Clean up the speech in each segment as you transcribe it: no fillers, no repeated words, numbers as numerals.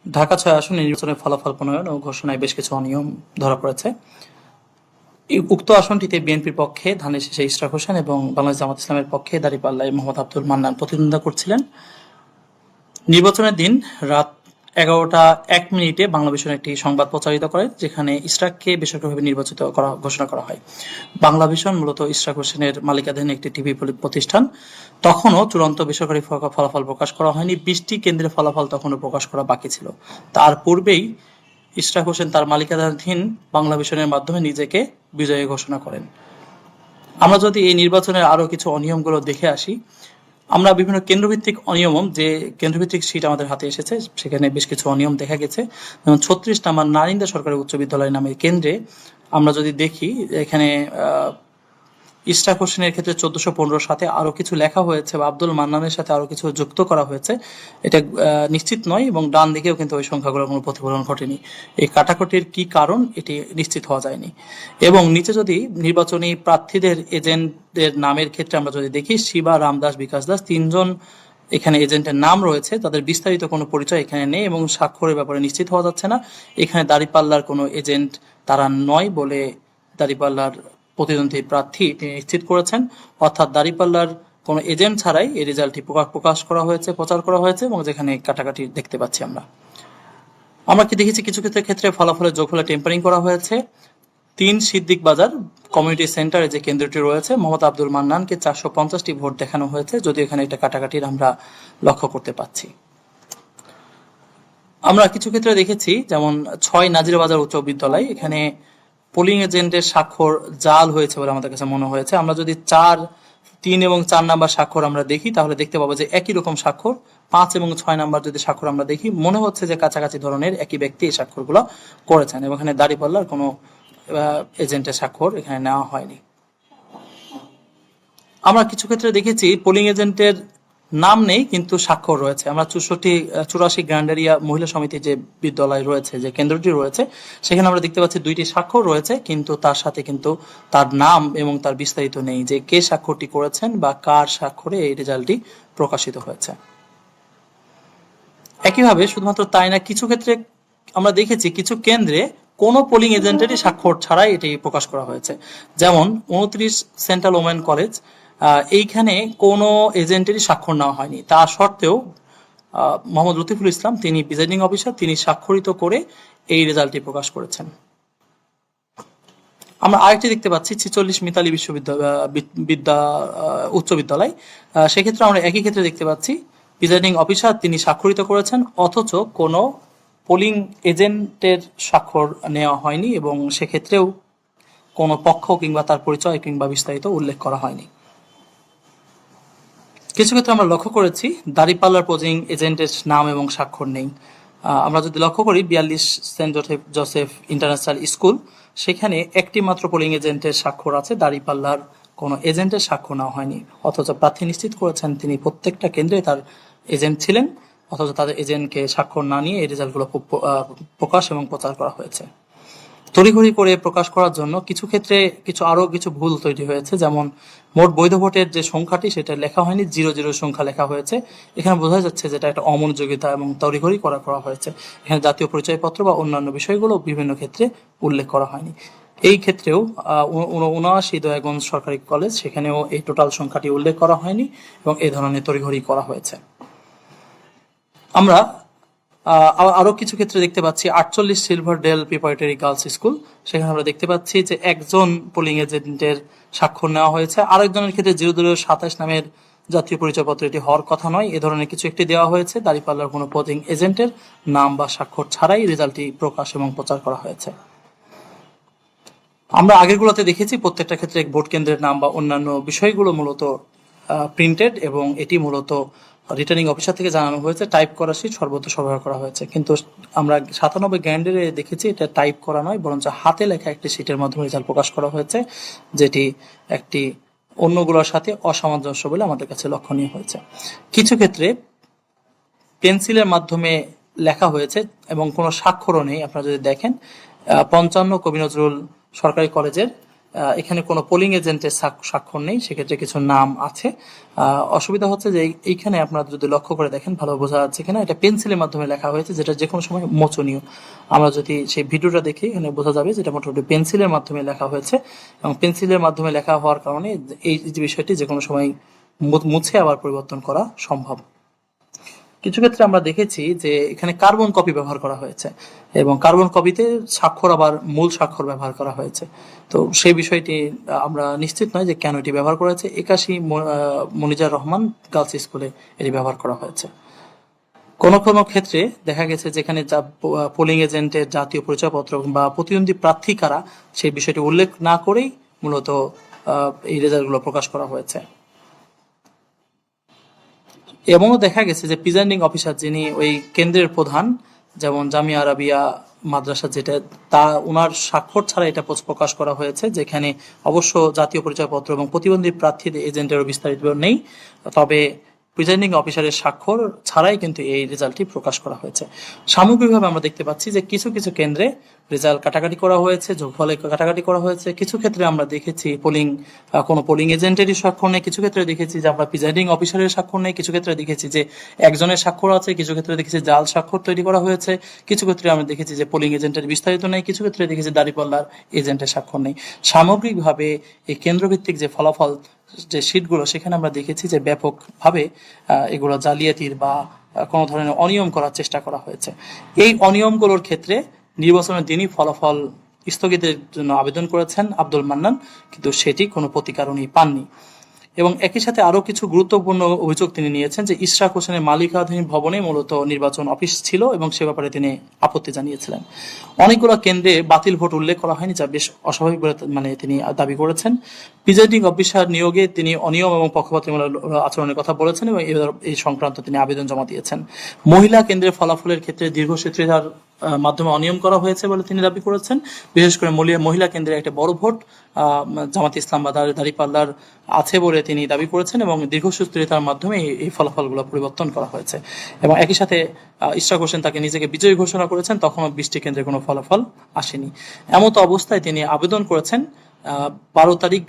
ঢাকা ৬ আসন নির্বাচনের ফলাফল প্রণয়ন ও ঘোষণায় বেশ কিছু অনিয়ম ধরা পড়েছে। উক্ত আসনটিতে বিএনপির পক্ষে ধানের শীষে ইশরাক হোসেন এবং বাংলাদেশ জামাত ইসলামের পক্ষে দাঁড়িপাল্লায় মোহাম্মদ আব্দুল মান্নান প্রতিদ্বন্দ্বিতা করছিলেন। নির্বাচনের দিন রাত ১১টা ১ মিনিটে বাংলাভিশন একটি সংবাদ প্রচারিত করে, যেখানে ইশরাককে বেসরকারিভাবে নির্বাচিত করা ঘোষণা করা হয়। বাংলাভিশন মূলত ইশরাক হোসেনের মালিকানাধীন একটি টিভি প্রতিষ্ঠান। তখনও চূড়ান্ত বেসরকারি ফলাফল প্রকাশ করা হয়নি। ২০টি কেন্দ্রের ফলাফল তখনও প্রকাশ করা বাকি ছিল। তার পূর্বেই ইশরাক হোসেন তার মালিকানাধীন বাংলাভিশনের মাধ্যমে নিজেকে বিজয়ী ঘোষণা করেন। আমরা যদি এই নির্বাচনের আরো কিছু অনিয়মগুলো দেখে আসি, আমরা বিভিন্ন কেন্দ্রভিত্তিক অনিয়ম, যে কেন্দ্রভিত্তিক সিট আমাদের হাতে এসেছে, সেখানে বেশ কিছু অনিয়ম দেখা গেছে। যেমন ৩৬ নম্বর নারিন্দা সরকারি উচ্চ বিদ্যালয় নামের কেন্দ্রে আমরা যদি দেখি, এখানে ইশরাক হোসেনের ক্ষেত্রে ১৪১৫ সাথে আরো কিছু লেখা হয়েছে বা আব্দুল মান্নানের সাথে আরো কিছু যুক্ত করা হয়েছে, এটা নিশ্চিত নয়, এবং ডান দিকেও কিন্তু ওই সংখ্যাগুলোর কোনো প্রতিফলন ঘটেনি। এই কাটাকুটির কি কারণ এটি নিশ্চিত হওয়া যায়নি। এবং নিচে যদি নির্বাচনী প্রার্থীদের এজেন্টদের নামের ক্ষেত্রে আমরা যদি দেখি, শিবা, রামদাস, বিকাশ দাস, তিনজন এখানে এজেন্টের নাম রয়েছে, তাদের বিস্তারিত কোনো পরিচয় এখানে নেই এবং স্বাক্ষরের ব্যাপারে নিশ্চিত হওয়া যাচ্ছে না। এখানে দাঁড়িপাল্লার কোনো এজেন্ট তারা নয় বলে দাঁড়িপাল্লার প্রতিদ্বন্দ্বী প্রার্থী তিনি নিশ্চিত করেছেন। অর্থাৎ দাঁড়িপাল্লার কোনো এজেন্ট ছাড়াই এই রেজাল্টটি প্রকাশ করা হয়েছে, প্রচার করা হয়েছে, এবং যেখানে কাটাকাটি দেখতে পাচ্ছি আমরা কি দেখেছি, কিছু ক্ষেত্রে ফলাফলের যোগফলে টেম্পারিং করা হয়েছে। ৩ সিদ্দিক বাজার কমিউনিটি সেন্টারে যে কেন্দ্রটি রয়েছে, মোহাম্মদ আব্দুল মান্নানকে ৪৫০টি ভোট দেখানো হয়েছে, যদি এখানে একটা কাটাকাটির আমরা লক্ষ্য করতে পাচ্ছি। আমরা কিছু ক্ষেত্রে দেখেছি, যেমন ৬ নাজিরাবাজার উচ্চ বিদ্যালয়, এখানে পোলিং এজেন্টের স্বাক্ষর জাল হয়েছে বলে আমাদের কাছে মনে হয়েছে। আমরা যদি ৩ এবং ৪ নাম্বার স্বাক্ষর আমরা দেখি, তাহলে দেখতে পাবো যে একই রকম স্বাক্ষর। ৫ এবং ৬ নাম্বার যদি স্বাক্ষর আমরা দেখি, মনে হচ্ছে যে কাছাকাছি ধরনের একই ব্যক্তি এই স্বাক্ষরগুলো করেছেন, এবং এখানে দাঁড়িপাল্লার কোনো এজেন্টের স্বাক্ষর এখানে নেওয়া হয়নি। আমরা কিছু ক্ষেত্রে দেখেছি পোলিং এজেন্টের নাম নেই কিন্তু স্বাক্ষর রয়েছে। আমরা ৮৪ গ্র্যান্ডেরিয়া মহিলা সমিতি যে বিদ্যালয় রয়েছে, যে কেন্দ্রটি রয়েছে, সেখানে আমরা দেখতে পাচ্ছি ২টি স্বাক্ষর রয়েছে, কিন্তু তার সাথে কিন্তু তার নাম এবং তার বিস্তারিত নেই, যে কে স্বাক্ষরটি করেছেন বা কার স্বাক্ষরে এই রেজাল্টটি প্রকাশিত হয়েছে। একইভাবে শুধুমাত্র তাই না, কিছু ক্ষেত্রে আমরা দেখেছি কিছু কেন্দ্রে কোনো পোলিং এজেন্টেরই স্বাক্ষর ছাড়াই এটি প্রকাশ করা হয়েছে। যেমন ২৯ সেন্ট্রাল ওমেন কলেজ, এইখানে কোনো এজেন্টেরই স্বাক্ষর নেওয়া হয়নি। তা সত্ত্বেও মোহাম্মদ লতিফুল ইসলাম, তিনি প্রিজাইডিং অফিসার, তিনি স্বাক্ষরিত করে এই রেজাল্টটি প্রকাশ করেছেন। আমরা আরেকটি দেখতে পাচ্ছি ৪৬ মিতালি উচ্চ বিদ্যালয়, সেক্ষেত্রে আমরা একই ক্ষেত্রে দেখতে পাচ্ছি প্রিজাইডিং অফিসার তিনি স্বাক্ষরিত করেছেন, অথচ কোনো পোলিং এজেন্টের স্বাক্ষর নেওয়া হয়নি, এবং সেক্ষেত্রেও কোনো পক্ষ কিংবা তার পরিচয় কিংবা বিস্তারিত উল্লেখ করা হয়নি। কিছু ক্ষেত্রে আমরা লক্ষ্য করেছি দাঁড়িপাল্লার পোলিং এজেন্টের নাম এবং স্বাক্ষর নেই। আমরা যদি লক্ষ্য করি ৪২ সেন্ট জোসেফ ইন্টারন্যাশনাল স্কুল, সেখানে একটি মাত্র পোলিং এজেন্টের স্বাক্ষর আছে, দাঁড়িপাল্লার কোনো এজেন্টের স্বাক্ষর নেওয়া হয়নি। অথচ প্রার্থী নিশ্চিত করেছেন তিনি প্রত্যেকটা কেন্দ্রে তার এজেন্ট ছিলেন, অথচ তাদের এজেন্টকে স্বাক্ষর না নিয়ে এই রেজাল্টগুলো প্রকাশ এবং প্রচার করা হয়েছে। তড়িঘড়ি করে প্রকাশ করার জন্য কিছু ক্ষেত্রে আরো কিছু ভুল তৈরি হয়েছে। যেমন মোট বৈধ ভোটের যে সংখ্যাটি, সেটা লেখা হয়নি, ০০ সংখ্যা লেখা হয়েছে। এখানে বোঝা যাচ্ছে যেটা একটা অমনোযোগিতা এবং তড়িঘড়ি করা হয়েছে। এখানে জাতীয় পরিচয়পত্র বা অন্যান্য বিষয়গুলো বিভিন্ন ক্ষেত্রে উল্লেখ করা হয়নি। এই ক্ষেত্রেও ৭৯ দয়াগঞ্জ সরকারি কলেজ, সেখানেও এই টোটাল সংখ্যাটি উল্লেখ করা হয়নি এবং এই ধরনের তড়িঘড়ি করা হয়েছে। আমরা আরো কিছু ক্ষেত্রে দেখতে পাচ্ছি ৪৮ Silver Dale Preparatory Girls School, সেখানে আমরা দেখতে পাচ্ছি যে একজন পোলিং এজেন্টের স্বাক্ষর নেওয়া হয়েছে। আরেকজনের ক্ষেত্রে ০০২৭ নামের জাতীয় পরিচয়পত্র, এটি হওয়ার কথা নয়, এ ধরনের কিছু একটি দেওয়া হয়েছে। দাঁড়িপাল্লার কোনো পোলিং এজেন্টের নাম বা স্বাক্ষর ছাড়াই রেজাল্টটি প্রকাশ এবং প্রচার করা হয়েছে। আমরা আগেরগুলোতে দেখেছি প্রত্যেকটা ক্ষেত্রে ভোট কেন্দ্রের নাম বা অন্যান্য বিষয়গুলো মূলত প্রিন্টেড, এবং এটি মূলত রিটার্নিং অফিসার থেকে জানানো হয়েছে, টাইপ করা শীট সর্বত্র সরবরাহ করা হয়েছে। কিন্তু আমরা ৯৭ গ্র্যান্ডেরে দেখেছি এটা টাইপ করা নয়, বরঞ্চ হাতে লেখা একটি শীটের মাধ্যমে রেজাল্ট প্রকাশ করা হয়েছে, যেটি একটি অন্যগুলোর সাথে অসামঞ্জস্য বলে আমাদের কাছে লক্ষণীয় হয়েছে। কিছু ক্ষেত্রে পেন্সিলের মাধ্যমে লেখা হয়েছে এবং কোনো স্বাক্ষরও নেই। আপনারা যদি দেখেন ৫৫ কবি নজরুল সরকারি কলেজের এখানে কোনো পোলিং এজেন্টের স্বাক্ষর নেই, সেক্ষেত্রে কিছু নাম আছে। অসুবিধা হচ্ছে যে এইখানে আপনারা যদি লক্ষ্য করে দেখেন ভালো বোঝা যাচ্ছে কিনা, এটা পেন্সিলের মাধ্যমে লেখা হয়েছে, যেটা যে কোনো সময় মোচনীয়। আমরা যদি সেই ভিডিওটা দেখি এখানে বোঝা যাবে যেটা মোটামুটি পেন্সিলের মাধ্যমে লেখা হয়েছে, এবং পেন্সিলের মাধ্যমে লেখা হওয়ার কারণে এই যে বিষয়টি যে কোনো সময় মুছে আবার পরিবর্তন করা সম্ভব। কিছু ক্ষেত্রে আমরা দেখেছি যে এখানে কার্বন কপি ব্যবহার করা হয়েছে, এবং কার্বন কপিতে স্বাক্ষর আবার মূল স্বাক্ষর ব্যবহার করা হয়েছে। তো সেই বিষয়টি আমরা নিশ্চিত নয় যে কেন এটি ব্যবহার করা হয়েছে। 81 মনিজার রহমান গার্লস স্কুলে এটি ব্যবহার করা হয়েছে। কোনো কোনো ক্ষেত্রে দেখা গেছে যেখানে পোলিং এজেন্টের জাতীয় পরিচয়পত্র বা প্রতিদ্বন্দ্বী প্রার্থী কারা সেই বিষয়টি উল্লেখ না করেই মূলত এই রেজাল্টগুলো প্রকাশ করা হয়েছে। এমনও দেখা গেছে যে প্রিজাইডিং অফিসার যিনি ওই কেন্দ্রের প্রধান, যেমন জামিয়া আরাবিয়া মাদ্রাসা যেটা, তা ওনার স্বাক্ষর ছাড়া এটা প্রকাশ করা হয়েছে, যেখানে অবশ্য জাতীয় পরিচয়পত্র এবং প্রতিবন্ধী প্রার্থীদের এজেন্টেরও বিস্তারিত নেই, তবে প্রিজাইডিং অফিসারের স্বাক্ষর ছাড়াই কিন্তু এই রেজাল্টটি প্রকাশ করা হয়েছে। সামগ্রিকভাবে আমরা দেখতে পাচ্ছি যে কিছু কিছু কেন্দ্রে রেজাল্ট কাটাকাটি করা হয়েছে, যোগফলে কাটাকাটি করা হয়েছে। কিছু ক্ষেত্রে আমরা দেখেছি কোনো পোলিং এজেন্টেরই স্বাক্ষর নেই, কিছু ক্ষেত্রে দেখেছি যে আমরা প্রিজাইডিং অফিসারের স্বাক্ষর নেই, কিছু ক্ষেত্রে দেখেছি যে একজনের স্বাক্ষর আছে, কিছু ক্ষেত্রে দেখেছি জাল স্বাক্ষর তৈরি করা হয়েছে, কিছু ক্ষেত্রে আমরা দেখেছি যে পোলিং এজেন্টের বিস্তারিত নেই, কিছু ক্ষেত্রে দেখেছি দাঁড়িপাল্লার এজেন্টের স্বাক্ষর নেই। সামগ্রিকভাবে এই কেন্দ্রভিত্তিক যে ফলাফল যে শীটগুলো, সেখানে আমরা দেখেছি যে ব্যাপকভাবে এগুলো জালিয়াতির বা কোনো ধরনের অনিয়ম করার চেষ্টা করা হয়েছে। এই অনিয়মগুলোর ক্ষেত্রে নির্বাচনের দিনই ফলাফল স্থগিতের জন্য আবেদন করেছেন আব্দুল মান্নান, কিন্তু সেটি কোনো প্রতিকার উনি পাননি। এবং একই সাথে আরো কিছু গুরুত্বপূর্ণ অভিযোগ তিনি নিয়েছেন যে ইশরাক হোসেনের মালিকানাধীন ভবনে মূলত নির্বাচন অফিস ছিল, এবং সে ব্যাপারে তিনি আপত্তি জানিয়েছিলেন। অনেকগুলো কেন্দ্রে বাতিল ভোট উল্লেখ করা হয়নি, যা বেশ অস্বাভাবিক বলে তিনি দাবি করেছেন। প্রিজাইডিং অফিসার নিয়োগে তিনি অনিয়ম এবং পক্ষপাতমূলক আচরণের কথা বলেছেন, এবং এই সংক্রান্ত তিনি আবেদন জমা দিয়েছেন। মহিলা কেন্দ্রের ফলাফলের ক্ষেত্রে দীর্ঘসূত্রিতার মাধ্যমে অনিয়ম করা হয়েছে বলে তিনি দাবি করেছেন। বিশেষ করে মহিলা কেন্দ্রে একটা বড় ভোট জামাত ইসলাম বা দাঁড়িপাল্লার আছে বলে তিনি দাবি করেছেন, এবং দীর্ঘসূত্রিতার মাধ্যমে এই ফলাফলগুলো পরিবর্তন করা হয়েছে। এবং একই সাথে ইশরাক হোসেন তাকে নিজেকে বিজয়ী ঘোষণা করেছেন, তখনও 20টি কেন্দ্রে কোনো ফলাফল আসেনি। এমতো অবস্থায় তিনি আবেদন করেছেন 12 তারিখ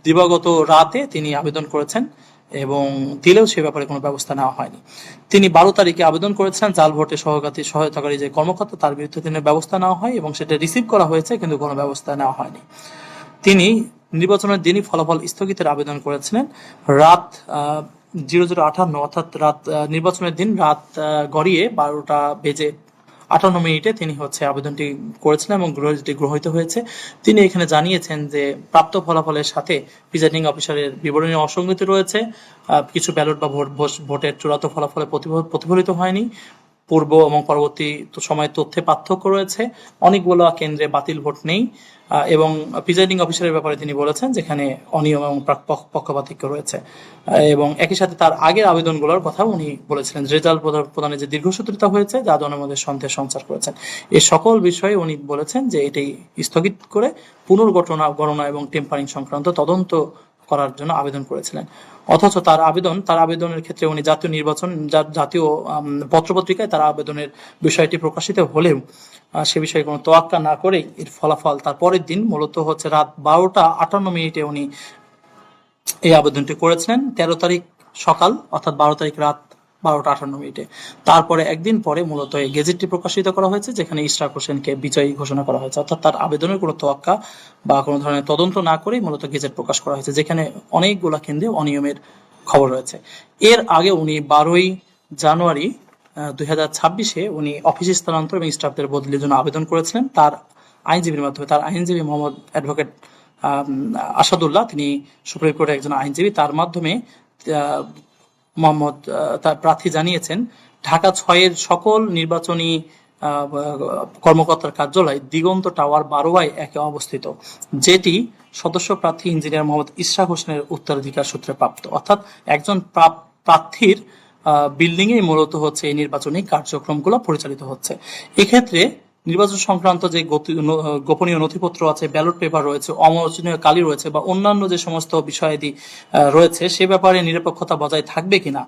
দিবাগত রাতে তিনি আবেদন করেছেন, এবং দিলেও সে ব্যাপারে কোনো ব্যবস্থা নেওয়া হয়নি। তিনি 12 তারিখে আবেদন করেছেন জাল ভোটে সহায়তাকারী যে কর্মকর্তা, তার বিরুদ্ধে তিনি ব্যবস্থা নেওয়া হয়, এবং সেটা রিসিভ করা হয়েছে, কিন্তু কোনো ব্যবস্থা নেওয়া হয়নি। তিনি নির্বাচনের দিনই ফলাফল স্থগিতের আবেদন করেছিলেন রাত 00:58, অর্থাৎ নির্বাচনের দিন রাত গড়িয়ে 12:58 তিনি আবেদনটি করেছিলেন, এবং গ্রহীত হয়েছে। তিনি এখানে জানিয়েছেন যে প্রাপ্ত ফলাফলের সাথে প্রিজাইডিং অফিসারের বিবরণী অসঙ্গতি রয়েছে, কিছু ব্যালট বা ভোটের চূড়ান্ত ফলাফলে প্রতিফলিত হয়নি, পূর্ব এবং পরবর্তী সময়ের তথ্যে পার্থক্য রয়েছে, অনেকগুলো কেন্দ্রে বাতিল ভোট নেই, এবং প্রিজাইডিং অফিসারের ব্যাপারে তিনি বলেছেন যেখানে অনিয়ম এবং পক্ষপাতিত্ব রয়েছে। এবং একই সাথে তার আগের আবেদনগুলোর কথা উনি বলেছিলেন, রেজাল্ট প্রদানে যে দীর্ঘসূত্রিতা হয়েছে যা জনমধ্যে সন্দেহ সঞ্চার করেছেন। এই সকল বিষয়ে উনি বলেছেন যে এটি স্থগিত করে পুনর্গণনা এবং টেম্পারিং সংক্রান্ত তদন্ত করার জন্য আবেদন করেছিলেন। অথচ তার আবেদনের ক্ষেত্রে উনি জাতীয় পত্রপত্রিকায় তার আবেদনের বিষয়টি প্রকাশিত হলেও সে বিষয়ে কোনো তোয়াক্কা না করে এর ফলাফল তার পরের দিন মূলত রাত 12:58 উনি এই আবেদনটি করেছিলেন। 13 তারিখ সকাল, অর্থাৎ 12 তারিখ রাত 12:58। তারপরে একদিন পরে মূলত এই গেজেটটি প্রকাশিত করা হয়েছে, যেখানে ইশরাক হোসেনকে বিজয়ী ঘোষণা করা হয়েছে। অর্থাৎ তার আবেদনের কোনো তোয়াক্কা বা কোনো ধরনের তদন্ত না করে মূলত গেজেট প্রকাশ করা হয়েছে, যেখানে অনেকগুলো কেন্দ্রে অনিয়মের খবর রয়েছে। এর আগে উনি 12 জানুয়ারি 2026 উনি অফিস স্থানান্তর এবং স্টাফদের বদলির জন্য আবেদন করেছিলেন তার আইনজীবীর মাধ্যমে। তার আইনজীবী মোহাম্মদ অ্যাডভোকেট আসাদুল্লাহ, তিনি সুপ্রিম কোর্টের একজন আইনজীবী, তার মাধ্যমে তার প্রার্থী জানিয়েছেন ঢাকা 6-এর সকল নির্বাচনী কর্মকর্তার কার্যালয় দিগন্ত টাওয়ার 12/1 অবস্থিত, যেটি সদস্য প্রার্থী ইঞ্জিনিয়ার মোহাম্মদ ইশরাক হোসেনের উত্তরাধিকার সূত্রে প্রাপ্ত। অর্থাৎ একজন প্রার্থীর বিল্ডিং এ মূলত এই নির্বাচনী কার্যক্রমগুলো পরিচালিত হচ্ছে। এক্ষেত্রে নির্বাচন সংক্রান্ত যে গোপনীয় নথিপত্র আছে, ব্যালট পেপার রয়েছে, অমোচনীয় কালি রয়েছে বা অন্যান্য যে সমস্ত বিষয়াদি রয়েছে সে ব্যাপারে নিরপেক্ষতা বজায় থাকবে কিনা,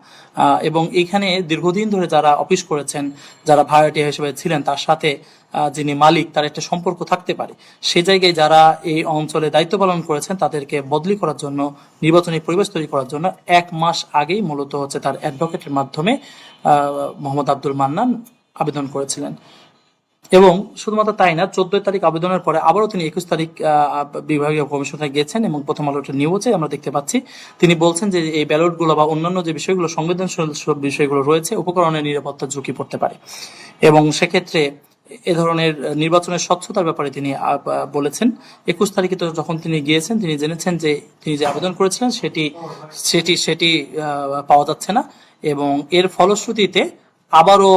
এবং এখানে দীর্ঘদিন ধরে যারা অফিস করেছেন, যারা ভাড়াটিয়া হিসেবে ছিলেন, তার সাথে যিনি মালিক তার একটা সম্পর্ক থাকতে পারে। সে জায়গায় যারা এই অঞ্চলে দায়িত্ব পালন করেছেন তাদেরকে বদলি করার জন্য, নির্বাচনী পরিবেশ তৈরি করার জন্য 1 মাস আগেই মূলত হচ্ছে তার অ্যাডভোকেটের মাধ্যমে মোহাম্মদ আব্দুল মান্নান আবেদন করেছিলেন। এবং শুধুমাত্র তাই না, 14 তারিখ আবেদনের পরে আবারও তিনি 21 তারিখ বিভাগীয় কমিশনে গেছেন এবং প্রথম আলোর নিউজে আমরা দেখতে পাচ্ছি তিনি বলছেন যে এই ব্যালটগুলো বা অন্যান্য যে বিষয়গুলো, সংবেদনশীল সব বিষয়গুলো রয়েছে, উপকরণের নিরাপত্তার ঝুঁকি পড়তে পারে এবং সেক্ষেত্রে এ ধরনের নির্বাচনের স্বচ্ছতার ব্যাপারে তিনি বলেছেন। 21 তারিখে তো যখন তিনি গিয়েছেন, তিনি জেনেছেন যে তিনি যে আবেদন করেছিলেন সেটি সেটি সেটি পাওয়া যাচ্ছে না এবং এর ফলশ্রুতিতে আবারও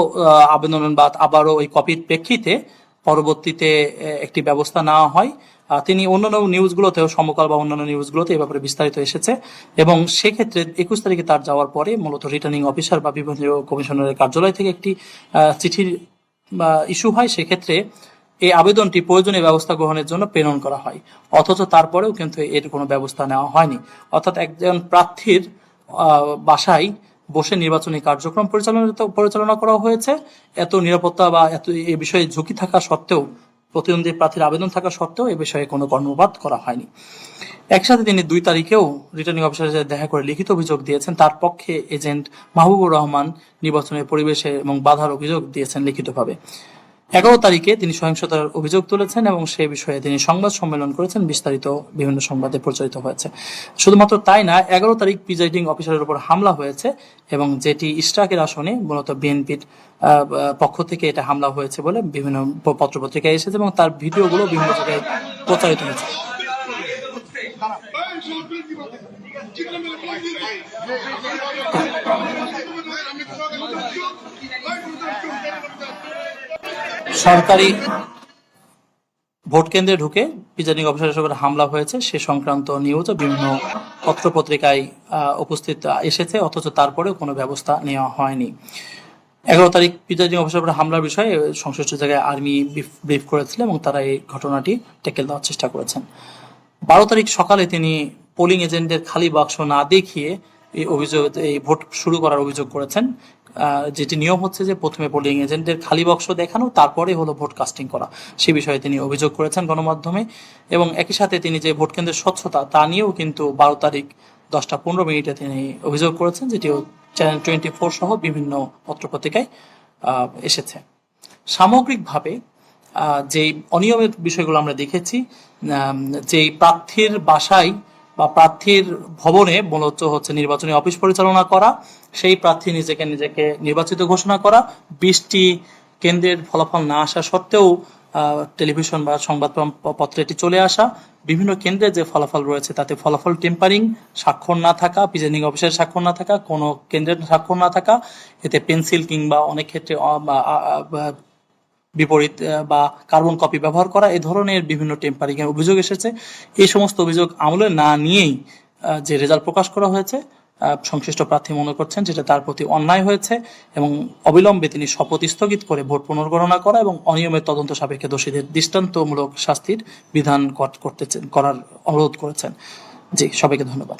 আবেদন বা আবারও ওই কপির প্রেক্ষিতে পরবর্তীতে একটি ব্যবস্থা নেওয়া হয়। তিনি অন্যান্য নিউজগুলোতেও, সমকাল বা অন্যান্য নিউজগুলোতে এই ব্যাপারে বিস্তারিত এসেছে এবং সেক্ষেত্রে 21 তারিখে তার যাওয়ার পরে মূলত রিটার্নিং অফিসার বা বিভাগীয় কমিশনারের কার্যালয় থেকে একটি চিঠির ইস্যু হয়। সেক্ষেত্রে এই আবেদনটি প্রয়োজনীয় ব্যবস্থা গ্রহণের জন্য প্রেরণ করা হয়, অথচ তারপরেও কিন্তু এর কোনো ব্যবস্থা নেওয়া হয়নি। অর্থাৎ একজন প্রার্থীর বাসায় বসে নির্বাচনী কার্যক্রম পরিচালনা করা হয়েছে, এত নিরাপত্তা বা এত এই বিষয়ে ঝুঁকি থাকা সত্ত্বেও, প্রতিদ্বন্দ্বী প্রার্থীর আবেদন থাকা সত্ত্বেও এ বিষয়ে কোনো কর্ণপাত করা হয়নি। একসাথে তিনি 2 তারিখেও রিটার্নিং অফিসারের সাথে দেখা করে লিখিত অভিযোগ দিয়েছেন। তার পক্ষে এজেন্ট মাহবুবুর রহমান নির্বাচনের পরিবেশে এবং বাধার অভিযোগ দিয়েছেন লিখিতভাবে। 11 তারিখে তিনি সহিংসতার অভিযোগ তুলেছেন এবং সে বিষয়ে তিনি সংবাদ সম্মেলন করেছেন, বিস্তারিত বিভিন্ন সংবাদে প্রচারিত হয়েছে। শুধুমাত্র তাই না, 11 তারিখ প্রিজাইডিং অফিসারের উপর হামলা হয়েছে এবং যেটি ইশরাকের আসনে মূলত বিএনপির পক্ষ থেকে এটা হামলা হয়েছে বলে বিভিন্ন পত্রপত্রিকায় এসেছে এবং তার ভিডিওগুলো বিভিন্ন জায়গায় প্রচারিত হয়েছে। সরকারি ভোট কেন্দ্রে ঢুকে প্রিজাইডিং অফিসারের উপর হামলা হয়েছে সে সংক্রান্ত নিউজও বিভিন্ন পত্রপত্রিকায় উপস্থিত এসেছে, অথচ তারপরেও কোনো ব্যবস্থা নেওয়া হয়নি। 11 তারিখ প্রিজাইডিং অফিসারের উপর হামলার বিষয়ে সংশ্লিষ্ট জায়গায় আর্মি ব্রিফ করেছিল এবং তারা এই ঘটনাটি ট্যাকেল দেওয়ার চেষ্টা করেছেন। 12 তারিখ সকালে তিনি পোলিং এজেন্টদের খালি বাক্স না দেখিয়ে এই ভোট শুরু করার অভিযোগ করেছেন। যেটি নিয়ম হচ্ছে যে প্রথমে পোলিং এজেন্টদের খালি বাক্স দেখানো, তারপরে হলো ভোট কাস্টিং করা, সে বিষয়ে তিনি অভিযোগ করেছেন গণমাধ্যমে। এবং একই সাথে তিনি যে ভোট কেন্দ্রের স্বচ্ছতা তা নিয়েও কিন্তু 12 তারিখ 10:15 তিনি অভিযোগ করেছেন, যেটিও চ্যানেল 24 সহ বিভিন্ন পত্রপত্রিকায় এসেছে। সামগ্রিকভাবে যে অনিয়মের বিষয়গুলো আমরা দেখেছি, যে প্রার্থীর বাসায় বা প্রার্থীর ভবনে মূলত হচ্ছে নির্বাচনী অফিস পরিচালনা করা, সেই প্রার্থী নিজেকে নির্বাচিত ঘোষণা করা, 20টি কেন্দ্রের ফলাফল না আসা সত্ত্বেও টেলিভিশন বা সংবাদপত্রে এটি চলে আসা, বিভিন্ন কেন্দ্রে যে ফলাফল রয়েছে তাতে ফলাফল টেম্পারিং, স্বাক্ষর না থাকা, প্রিজাইডিং অফিসারের স্বাক্ষর না থাকা, কোনো কেন্দ্রের স্বাক্ষর না থাকা, এতে পেন্সিল কিংবা অনেক ক্ষেত্রে বিপরীত বা কার্বন কপি ব্যবহার করা, এই ধরনের বিভিন্ন টেম্পারিং এর অভিযোগ এসেছে। এই সমস্ত অভিযোগ আমলে না নিয়েই যে রেজাল্ট প্রকাশ করা হয়েছে, সংশ্লিষ্ট প্রার্থী মনে করছেন যেটা তার প্রতি অন্যায় হয়েছে এবং অবিলম্বে তিনি শপথ স্থগিত করে ভোট পুনর্গণনা করা এবং অনিয়মের তদন্ত সাপেক্ষে দোষীদের দৃষ্টান্তমূলক শাস্তির বিধান করার অনুরোধ করেছেন। জি, সবাইকে ধন্যবাদ।